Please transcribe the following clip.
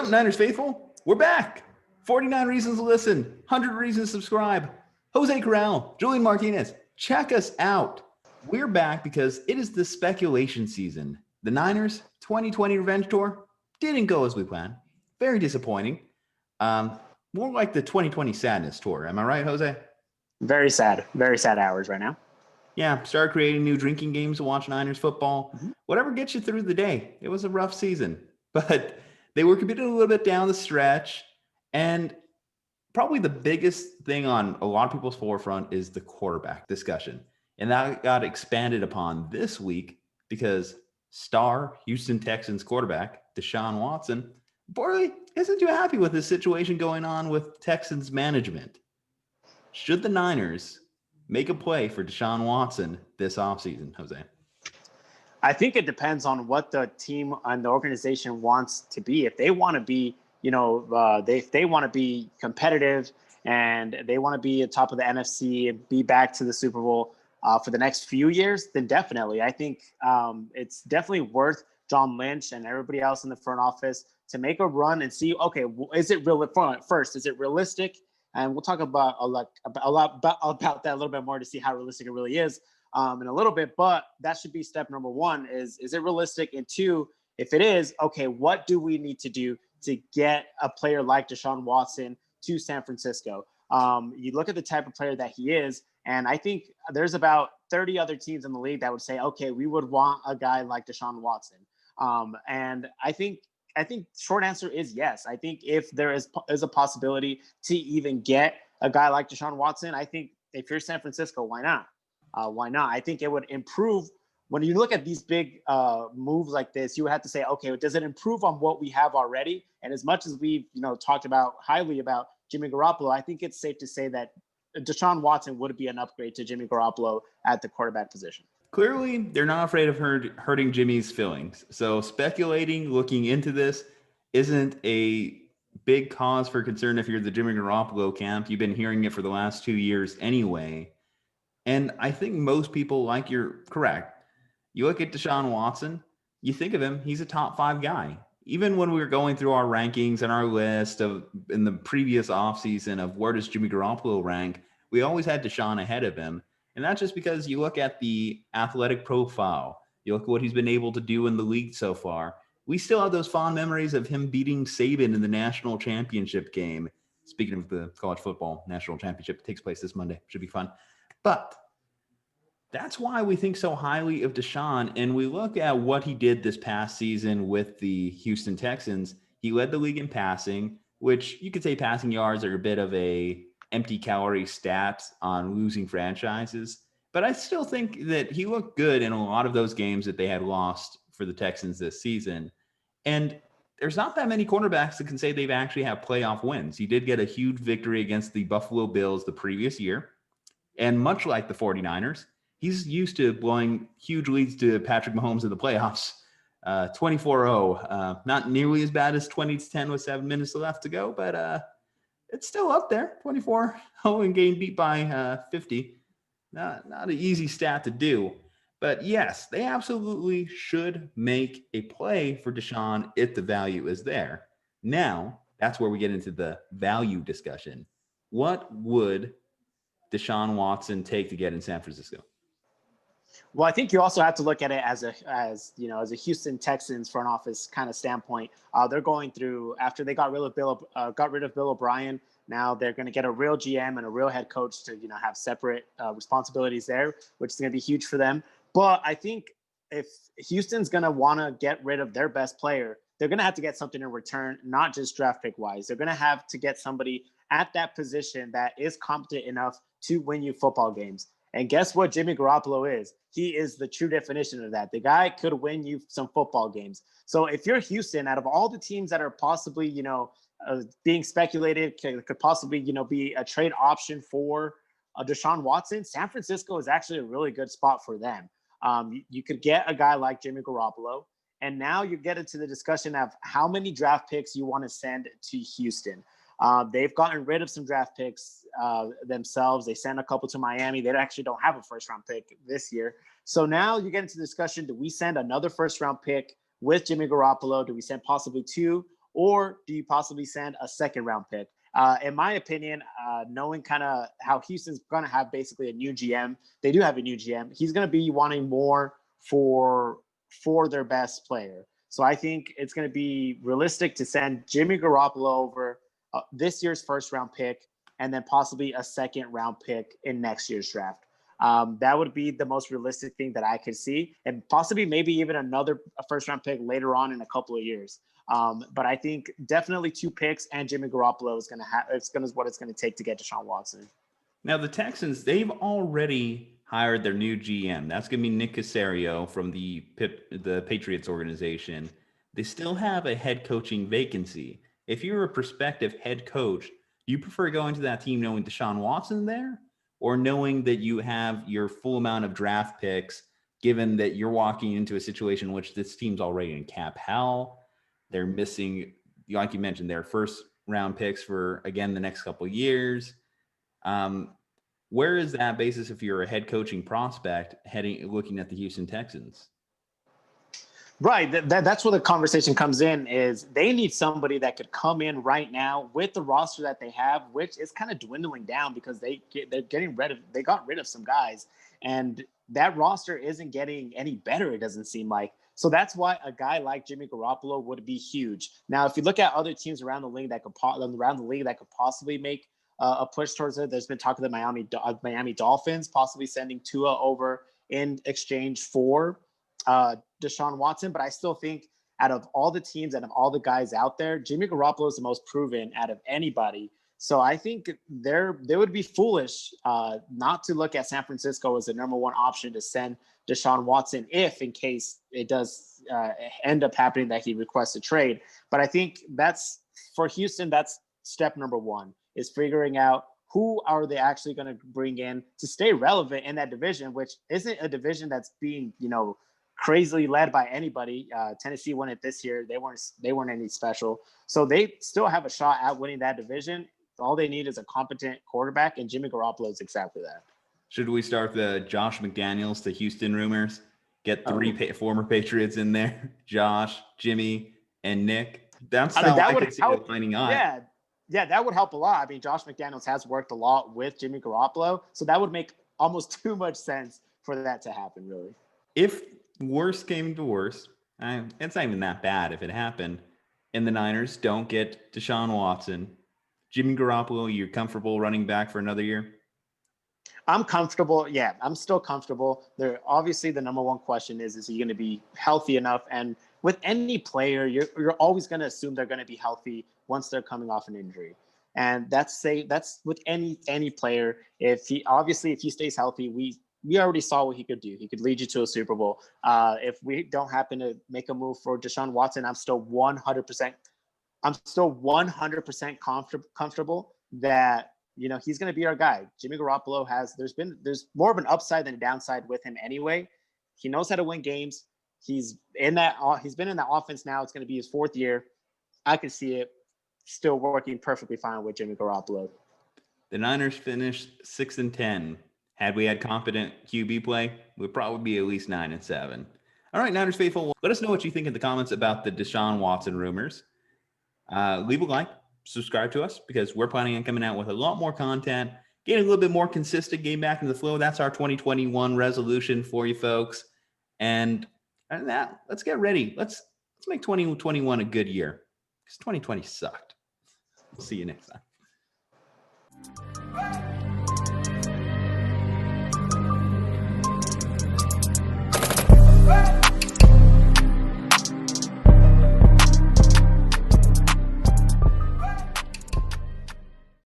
up, Niners faithful? We're back. 49 reasons to listen, 100 reasons to subscribe. Jose Corral, Julian Martinez, check us out. We're back because it is the speculation season. The Niners 2020 Revenge Tour didn't go as we planned. Very disappointing. More like the 2020 Sadness Tour. Am I right, Jose? Very sad hours right now. Yeah, start creating new drinking games to watch Niners football. Mm-hmm. Whatever gets you through the day. It was a rough season, but they were competing a little bit down the stretch. And probably the biggest thing on a lot of people's forefront is the quarterback discussion. And that got expanded upon this week because star Houston Texans quarterback Deshaun Watson reportedly isn't too happy with this situation going on with Texans management. Should the Niners make a play for Deshaun Watson this offseason, Jose? I think it depends on what the team and the organization wants to be. If they want to be, they want to be competitive and they want to be at top of the NFC and be back to the Super Bowl for the next few years, then definitely. I think it's definitely worth John Lynch and everybody else in the front office to make a run and see, okay, is it real? First, is it realistic? And we'll talk about about that a little bit more to see how realistic it really is in a little bit. But that should be step number one: is it realistic? And two, if it is, okay, what do we need to do to get a player like Deshaun Watson to San Francisco? You look at the type of player that he is, and I think there's about 30 other teams in the league that would say, okay, we would want a guy like Deshaun Watson. And I think short answer is yes. I think if there is a possibility to even get a guy like Deshaun Watson, I think if you're San Francisco, why not? Why not? I think it would improve. When you look at these big moves like this, you would have to say, okay, does it improve on what we have already? And as much as we've talked about highly about Jimmy Garoppolo, I think it's safe to say that Deshaun Watson would be an upgrade to Jimmy Garoppolo at the quarterback position. Clearly, they're not afraid of hurting Jimmy's feelings. So speculating, looking into this, isn't a big cause for concern if you're the Jimmy Garoppolo camp. You've been hearing it for the last 2 years anyway. And I think most people, like you're correct. You look at Deshaun Watson, you think of him, he's a top 5 guy. Even when we were going through our rankings and our list in the previous offseason of where does Jimmy Garoppolo rank, we always had Deshaun ahead of him. And that's just because you look at the athletic profile, you look at what he's been able to do in the league so far. We still have those fond memories of him beating Saban in the national championship game. Speaking of the college football national championship, it takes place this Monday. Should be fun. But that's why we think so highly of Deshaun. And we look at what he did this past season with the Houston Texans. He led the league in passing, which you could say passing yards are a bit of a empty calorie stat on losing franchises. But I still think that he looked good in a lot of those games that they had lost for the Texans this season. And there's not that many quarterbacks that can say they've actually had playoff wins. He did get a huge victory against the Buffalo Bills the previous year. And much like the 49ers, he's used to blowing huge leads to Patrick Mahomes in the playoffs. 24-0, not nearly as bad as 20-10 with 7 minutes left to go, but it's still up there. 24-0 and getting beat by 50. Not an easy stat to do. But yes, they absolutely should make a play for Deshaun if the value is there. Now, that's where we get into the value discussion. What would Deshaun Watson take to get in San Francisco? Well, I think you also have to look at it as a Houston Texans front office kind of standpoint. They're going through, after they got rid of Bill O'Brien. Now they're going to get a real GM and a real head coach to have separate responsibilities there, which is going to be huge for them. But I think if Houston's going to want to get rid of their best player, they're going to have to get something in return, not just draft pick wise. They're going to have to get somebody at that position that is competent enough to win you football games. And guess what Jimmy Garoppolo is? He is the true definition of that. The guy could win you some football games. So if you're Houston, out of all the teams that are possibly, being speculated, could possibly, be a trade option for Deshaun Watson, San Francisco is actually a really good spot for them. You could get a guy like Jimmy Garoppolo. And now you get into the discussion of how many draft picks you want to send to Houston. They've gotten rid of some draft picks themselves. They sent a couple to Miami. They actually don't have a first-round pick this year. So now you get into the discussion, do we send another first-round pick with Jimmy Garoppolo? Do we send possibly 2? or do you possibly send a second round pick? In my opinion, knowing kind of how Houston's going to have basically a new GM, they do have a new GM. He's going to be wanting more for their best player. So I think it's going to be realistic to send Jimmy Garoppolo over this year's first round pick and then possibly a second round pick in next year's draft. That would be the most realistic thing that I could see, and possibly maybe even another first round pick later on in a couple of years. But I think definitely 2 picks and Jimmy Garoppolo is going to have, what it's going to take to get Deshaun Watson. Now the Texans, they've already hired their new GM. That's going to be Nick Caserio from the Patriots organization. They still have a head coaching vacancy. If you're a prospective head coach, do you prefer going to that team knowing Deshaun Watson there, or knowing that you have your full amount of draft picks, given that you're walking into a situation in which this team's already in cap hell? They're missing, like you mentioned, their first round picks for, again, the next couple of years. Where is that basis if you're a head coaching prospect looking at the Houston Texans? Right. That's where the conversation comes in, is they need somebody that could come in right now with the roster that they have, which is kind of dwindling down because they got rid of some guys, and that roster isn't getting any better, it doesn't seem like. So that's why a guy like Jimmy Garoppolo would be huge. Now, if you look at other teams around the league that could possibly make a push towards it, there's been talk of the Miami Dolphins possibly sending Tua over in exchange for Deshaun Watson. But I still think out of all the teams, out of all the guys out there, Jimmy Garoppolo is the most proven out of anybody. So I think they would be foolish not to look at San Francisco as the number one option to send Deshaun Watson if, in case it does end up happening that he requests a trade. But I think that's, for Houston, that's step number one, is figuring out who are they actually going to bring in to stay relevant in that division, which isn't a division that's being, crazily led by anybody. Tennessee won it this year. They weren't any special. So they still have a shot at winning that division. All they need is a competent quarterback, and Jimmy Garoppolo is exactly that. Should we start the Josh McDaniels to Houston rumors? Get 3 former Patriots in there: Josh, Jimmy, and Nick. That's how I could see it lining up. Yeah, that would help a lot. I mean, Josh McDaniels has worked a lot with Jimmy Garoppolo, so that would make almost too much sense for that to happen, really. If worst came to worst, it's not even that bad if it happened, and the Niners don't get Deshaun Watson, Jimmy Garoppolo, you're comfortable running back for another year? I'm comfortable. Yeah, I'm still comfortable. Obviously, the number one question is he going to be healthy enough? And with any player, you're always going to assume they're going to be healthy once they're coming off an injury. And that's with any player. If he stays healthy, we already saw what he could do. He could lead you to a Super Bowl. If we don't happen to make a move for Deshaun Watson, I'm still 100% comfortable that he's going to be our guy. Jimmy Garoppolo there's more of an upside than a downside with him anyway. He knows how to win games. He's been in that offense now. It's going to be his 4th year. I can see it still working perfectly fine with Jimmy Garoppolo. The Niners finished 6-10. Had we had competent QB play, we'd probably be at least 9-7. All right, Niners faithful, let us know what you think in the comments about the Deshaun Watson rumors. Leave a like, subscribe to us, because we're planning on coming out with a lot more content, getting a little bit more consistent, getting back into the flow. That's our 2021 resolution for you folks. And that, let's get ready. Let's make 2021 a good year, because 2020 sucked. See you next time.